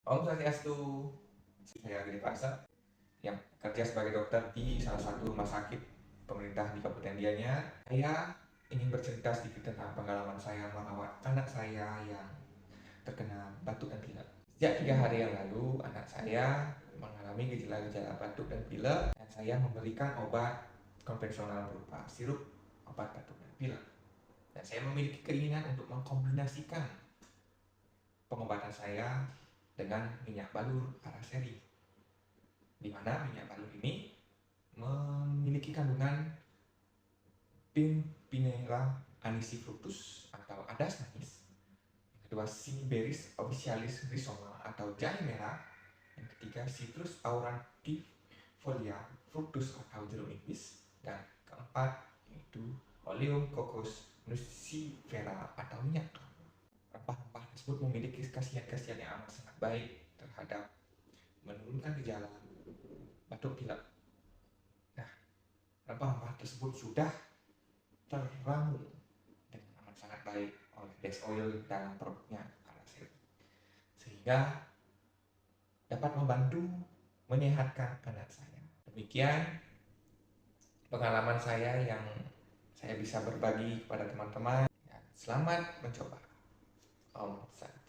Om Swastiastu, saya Gede Paksa yang kerja sebagai dokter di salah satu rumah sakit pemerintah di Kabupaten Gianyar. Saya ingin bercerita sedikit tentang pengalaman saya merawat anak saya yang terkena batuk dan pilek. Sejak 3 hari yang lalu, anak saya mengalami gejala-gejala batuk dan pilek, dan saya memberikan obat konvensional berupa sirup obat batuk dan pilek. Dan saya memiliki keinginan untuk mengkombinasikan pengobatan saya dengan minyak balur paraseri, di mana minyak balur ini memiliki kandungan Pimpinella anisifructus atau adas manis, yang kedua Ciniberis officialis rhizoma atau jahe merah, yang ketiga Citrus aurantifolia fructus atau jeruk nipis, dan keempat yaitu Oleum cocos nucifera atau minyak kelapa. Rempah-rempah tersebut memiliki khasiat-khasiat yang amat sangat baik terhadap menurunkan gejala batuk pilek. Nah, rempah-rempah tersebut sudah teramu dengan amat sangat baik oleh Best Oil dalam produknya Paracel, sehingga dapat membantu menyehatkan anak saya. Demikian pengalaman saya yang saya bisa berbagi kepada teman-teman. Selamat mencoba. Om Santi.